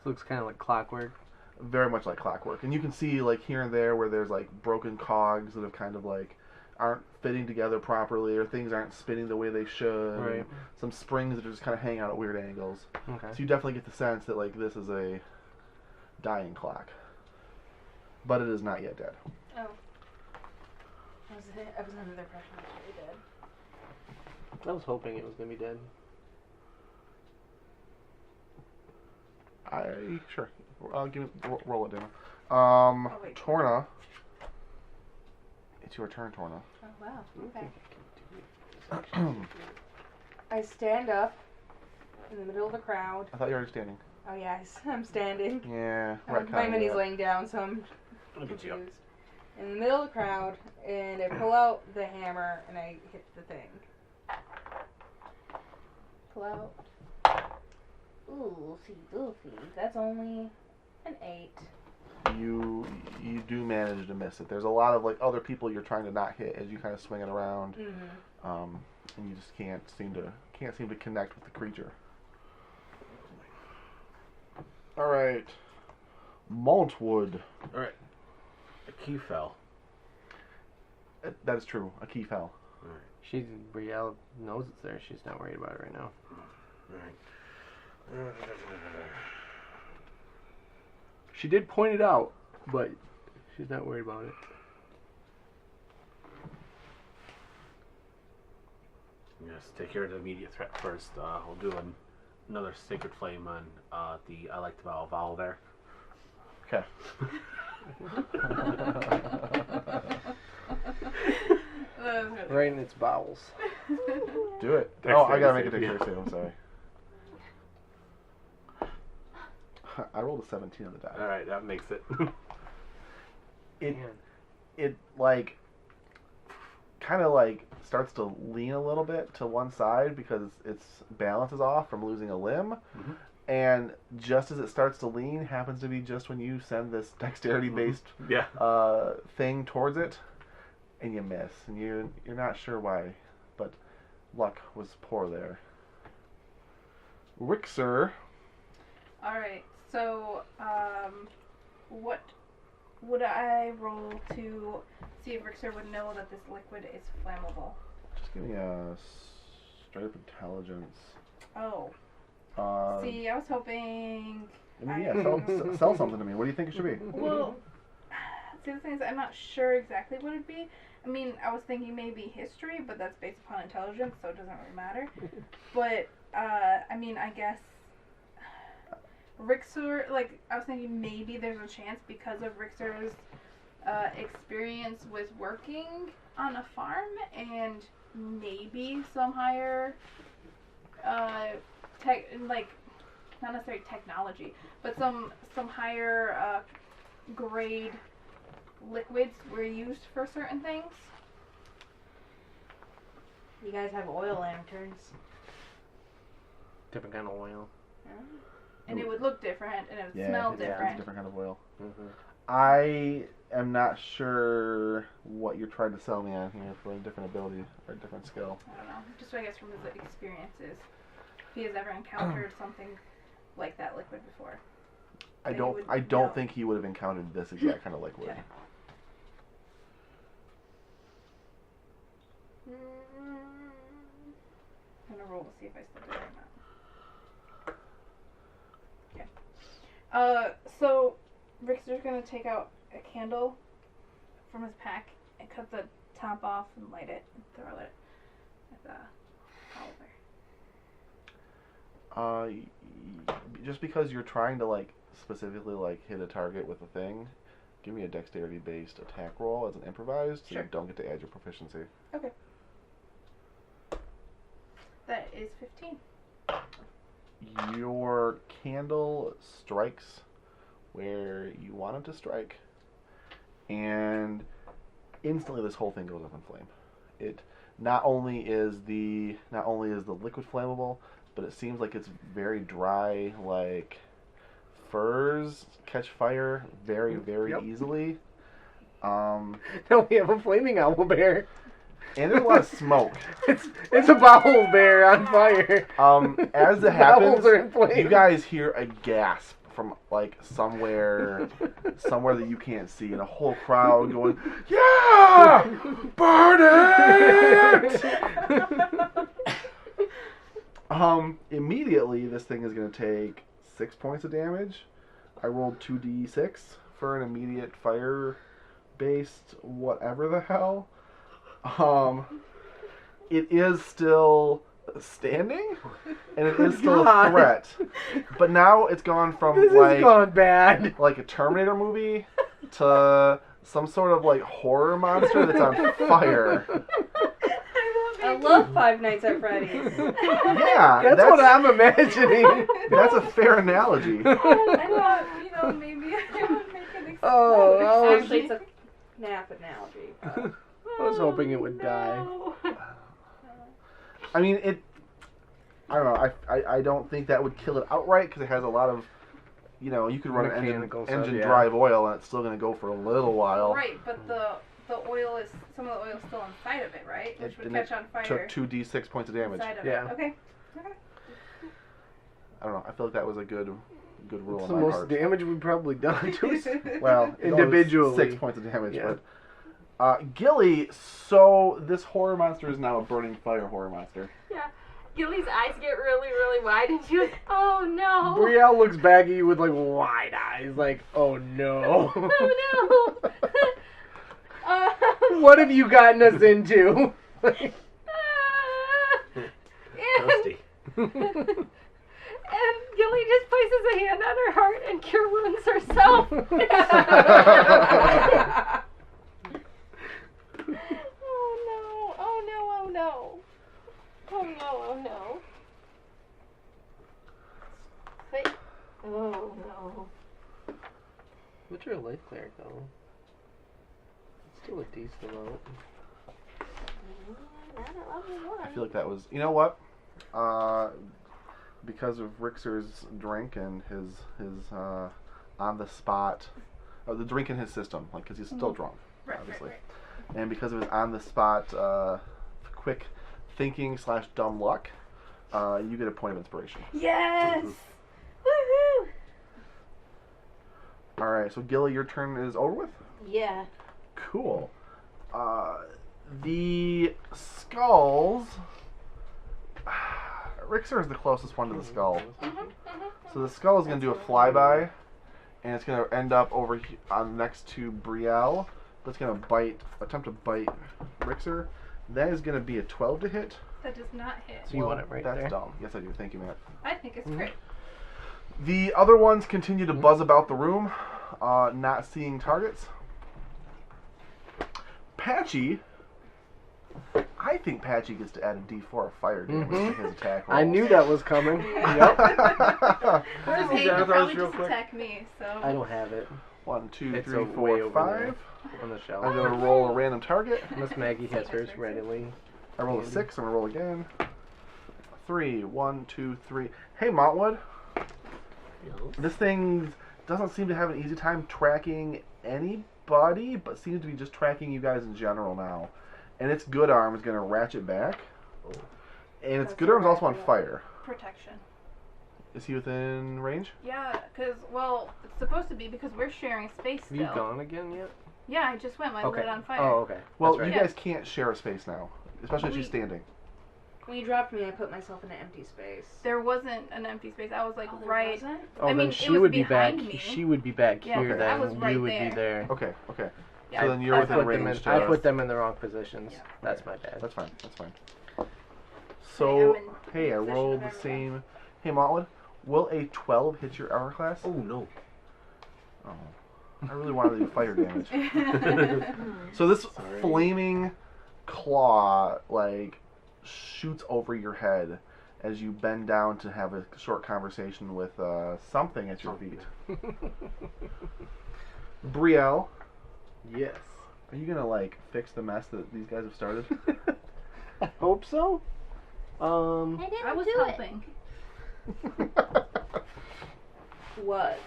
Looks kind of like clockwork. Very much like clockwork, and you can see like here and there where there's like broken cogs that have kind of like aren't fitting together properly, or things aren't spinning the way they should. Right. Some springs that are just kind of hanging out at weird angles. Okay. So you definitely get the sense that like this is a dying clock, but it is not yet dead. Oh. I was under the impression it was really dead. I was hoping it was gonna be dead. Sure. Give me roll it, Dana. Wait. Torna. It's your turn, Torna. Oh wow. Okay. I stand up in the middle of the crowd. I thought you were already standing. Oh yes, I'm standing. Yeah. My mini's laying down, so I'm Look at you. confused. In the middle of the crowd, and I pull out the hammer and I hit the thing. Pull out. Ooh, oofy. That's only an 8. You do manage to miss it. There's a lot of like other people you're trying to not hit as you kind of swing it around, Mm-hmm. and you just can't seem to connect with the creature. All right, Maltwood. All right. A key fell. That is true. A key fell. All right. Brielle knows it's there. She's not worried about it right now. All right. She did point it out, but she's not worried about it. Yes, take care of the immediate threat first. We'll do another Sacred Flame on the I like to vowel there. Okay. Right in its bowels. Do it. Dexterity Oh, I gotta make a save, yeah. dexterity too. I'm sorry. I rolled a 17 on the die. All right, that makes it. It like kind of like starts to lean a little bit to one side because its balance is off from losing a limb. Mm-hmm. And just as it starts to lean, happens to be just when you send this dexterity-based Yeah. thing towards it, and you miss, and you're not sure why, but luck was poor there. Rixer. Alright, so, what would I roll to see if Rixer would know that this liquid is flammable? Just give me a straight up intelligence. Oh. Uh, See, I was hoping... I mean, yeah, sell something to me. What do you think it should be? Well, see, the thing is, I'm not sure exactly what it'd be. I mean, I was thinking maybe history, but that's based upon intelligence, so it doesn't really matter. But, I mean, I guess... Rixer, like, I was thinking maybe there's a chance because of Rixer's experience with working on a farm and maybe some higher, like, not necessarily technology, but some higher grade liquids were used for certain things. You guys have oil lanterns. Different kind of oil. And it would look different, and it would Yeah, smell it's a different. different kind of oil. Mm-hmm. I am not sure what you're trying to sell me on here for a different ability or a different skill. I don't know. Just I guess from his experiences, if he has ever encountered something like that liquid before. I That don't. you would I don't know. think he would have encountered this exact kind of liquid. Okay. I'm gonna roll to see if I still do it or not. Okay. So Rixer's gonna take out a candle from his pack and cut the top off and light it and throw it at the Oliver. Just because you're trying to like specifically like hit a target with a thing, give me a dexterity-based attack roll as an improvised, so Sure. you don't get to add your proficiency. Okay. That is 15. Your candle strikes where you want it to strike, and instantly this whole thing goes up in flame. It not only is the liquid flammable, but it seems like it's very dry, like furs catch fire very, very Yep. easily. Now we have a flaming owl bear. And there's a lot of smoke. It's a bowel bear on fire. As it Bowels happens, are in flames. you guys hear a gasp from like somewhere that you can't see, and a whole crowd going, "Yeah, burn it!" Immediately, this thing is going to take 6 points of damage. I rolled 2d6 for an immediate fire-based whatever the hell. It is still standing, and it is still a God. threat. But now it's gone from This has gone bad. like a Terminator movie to some sort of like horror monster that's on fire. I love Five Nights at Freddy's. Yeah, That's what I'm imagining. That's a fair analogy. I thought, maybe I would make an explode. Oh, Actually, it's a nap analogy. But... I was hoping it would die. I mean, I don't know. I don't think that would kill it outright because it has a lot of, you could run an Mechanical stuff, engine yeah. drive oil and it's still going to go for a little while. Right, but some of the oil is still inside of it, right? Which would And catch on fire. Took 2d6 points of damage. Inside of Yeah. it. Okay. I don't know. I feel like that was a good rule It's on the my most part. damage we've probably done to us. Well, it was Individually. 6 points of damage, Yeah. but Gilly. So this horror monster is now a burning fire horror monster. Yeah. Gilly's eyes get really, really wide, and she goes, "Oh no! Brielle looks back at you with like wide eyes, like, oh no. Oh no! What have you gotten us into? Toasty. And Gilly just places a hand on her heart and cure wounds herself. Oh no! Oh no! Oh no! Oh no! Oh no! Wait. Oh no! What's your life cleric though? It's still a decent amount. Not at level 1. I feel like that was. You know what? Because of Rixer's drink and his on the spot, the drink in his system, like because he's still drunk, Right, obviously, right. and because of his on the spot, quick thinking / dumb luck, you get a point of inspiration. Yes! Woohoo! All right, so Gilly, your turn is over with. Yeah. Cool. The skulls. Rixer is the closest one to the skull. So the skull is going to do a flyby, and it's going to end up over next to Brielle. But it's going to attempt to bite Rixer. That is going to be a 12 to hit. That does not hit. So you want it right That's there? dumb. Yes, I do. Thank you, Matt. I think it's great. The other ones continue to buzz about the room, not seeing targets. Patchy. I think Patchy gets to add a D4 of fire damage to his attack rolls. I knew that was coming. Yep. Where's Hey, the you Xanathars probably real just quick? attack me, so... I don't have it. 1, 2, It's 3, way 4, over 5. on the shelf. I'm going to roll a random target. Unless Maggie has hers readily. I roll a 6. I'm going to roll again. 3. 1, 2, 3. Hey, Montwood. This thing doesn't seem to have an easy time tracking anybody, but seems to be just tracking you guys in general now. And its good arm is going to ratchet back. And its good arm is also on fire. Protection. Is he within range? Yeah, because, well, it's supposed to be because we're sharing space Have still. you gone again yet? Yeah, I just went. I lit on fire. Oh, okay. Well, That's right. you guys can't share a space now, especially if she's We- standing. When you dropped me, I put myself in an empty space. There wasn't an empty space. I was like Oh, there right. wasn't? Oh, I then mean, she it was would be back. behind me. She would be back Yeah, here. okay. Then I was right you would there. be there. Okay, okay. Yeah, So then you're I within put them in. range to... I put them in the wrong positions. Yeah. That's my bad. That's fine, that's fine. I So, am in hey, I position rolled of the everyone. same... Hey, Montwood, will a 12 hit your armor class? Oh no. Oh. I really wanted to do fire damage. So this Sorry. flaming claw, like, shoots over your head as you bend down to have a short conversation with something at your feet. Brielle, Yes. are you gonna, like, fix the mess that these guys have started? I hope so. I didn't I was do helping. What?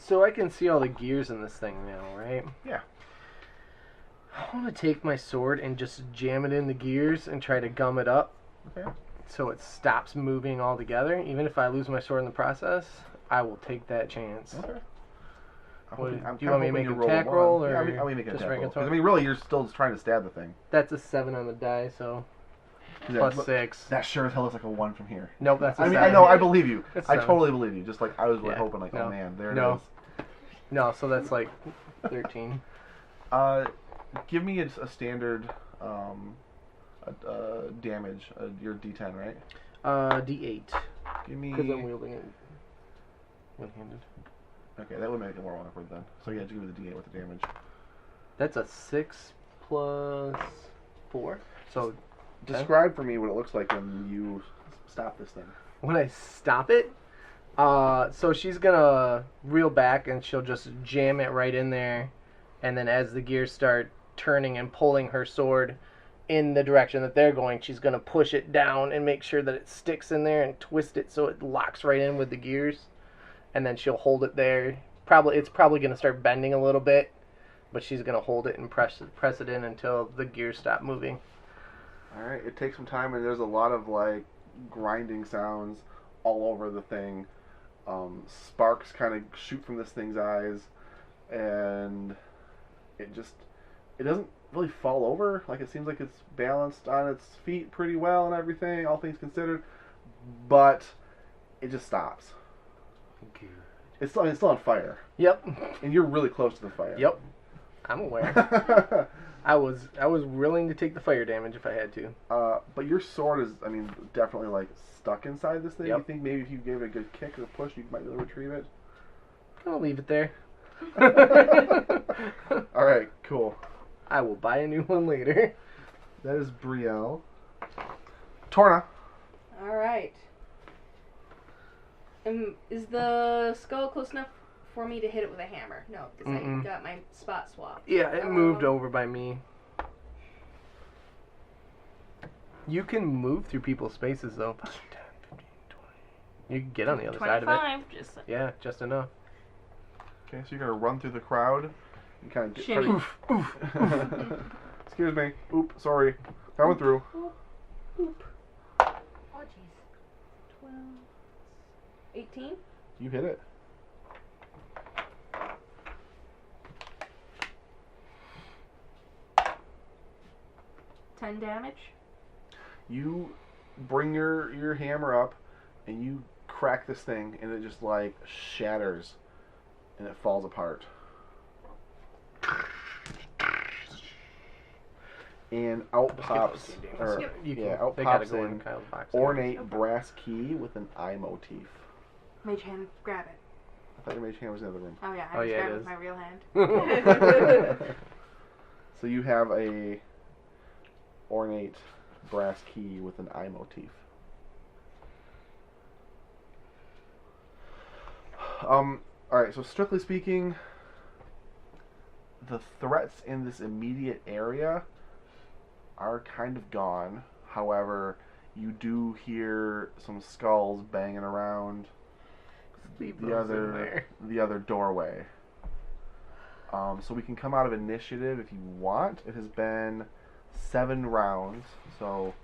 So I can see all the gears in this thing now, right? Yeah. I want to take my sword and just jam it in the gears and try to gum it up. Okay. So it stops moving altogether. Even if I lose my sword in the process, I will take that chance. Okay. What, I'm do you want me to hoping make you a attack one. roll, or Yeah, I mean make an just attack regular roll. 'Cause, talk? I mean, really, you're still just trying to stab the thing. That's a 7 on the die, so Yeah, plus look, 6. That sure as hell looks like a 1 from here. Nope, that's a I mean, 7. I know, I believe you. It's I 7. totally believe you. Just like I was really Yeah. hoping, like, No. oh man, there it No. is. No, so that's like 13. Give me a standard damage. Your D10, right? D8. Give me. Because I'm wielding it one-handed. Okay, that would make it more awkward then. So yeah, just give me the D8 with the damage. That's a 6 plus 4. So Describe for me what it looks like when you stop this thing. when I stop it, so she's gonna reel back and she'll just jam it right in there, and then as the gears start turning and pulling her sword in the direction that they're going, she's gonna push it down and make sure that it sticks in there and twist it so it locks right in with the gears, and then she'll hold it there. It's probably gonna start bending a little bit, but she's gonna hold it and press it in until the gears stop moving. All right, it takes some time, and there's a lot of like grinding sounds all over the thing. Sparks kind of shoot from this thing's eyes, and it doesn't really fall over. Like, it seems like it's balanced on its feet pretty well and everything, all things considered, but it just stops. It's still on fire, Yep. and you're really close to the fire. Yep. I'm aware. I was willing to take the fire damage if I had to. But your sword is, I mean, definitely like stuck inside this thing. Yep. You think maybe if you gave it a good kick or push, you might be able to retrieve it? I'll leave it there. All right, cool. I will buy a new one later. That is Brielle. Torna. All right. Is the skull close enough for me to hit it with a hammer? No, because Mm-mm. I got my spot swapped. Yeah, it moved over by me. You can move through people's spaces though. 5, 10, 15, 20. You can get on the other side of it. 25, just Yeah, just enough. Okay, so you're gonna run through the crowd and kind of get. Shimmy. Oof, oof. Excuse me. Oop, sorry. Coming through. Oh, jeez. 12, 18. You hit it. $10 damage. You bring your hammer up and you crack this thing, and it just like shatters and it falls apart. And out pops, or, You can, yeah, out they gotta pops go in in Kyle's box. ornate brass key with an eye motif. Mage hand, grab it. I thought your mage hand was in the other room. Oh yeah, I Oh, just yeah, grabbed it it is. with my real hand. So you have a ornate brass key with an eye motif. Alright, so strictly speaking, the threats in this immediate area are kind of gone. However, you do hear some skulls banging around Leave the those in other there. doorway. So we can come out of initiative if you want. It has been 7 rounds, so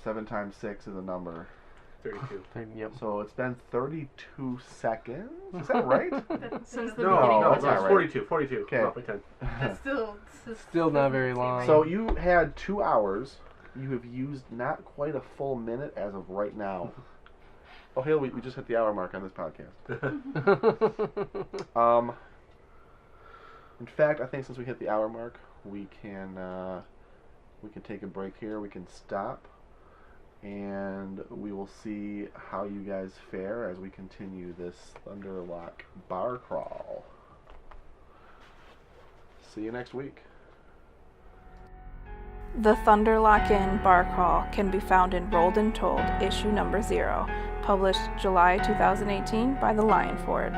7 times 6 is a number. 32. Yep. So it's been 32 seconds. Is that right? Since the No, beginning no, of it's the not it's right. 42. 42. Okay. Roughly 10. That's still Still not very long. So you had 2 hours. You have used not quite a full minute as of right now. Oh, hell, we just hit the hour mark on this podcast. In fact, I think since we hit the hour mark, we can take a break here. We can stop, and we will see how you guys fare as we continue this Thunderlock Barcrawl. See you next week. The Thunderlock Barcrawl can be found in Rolled and Told, issue number 0, published July 2018 by the Lion Forge.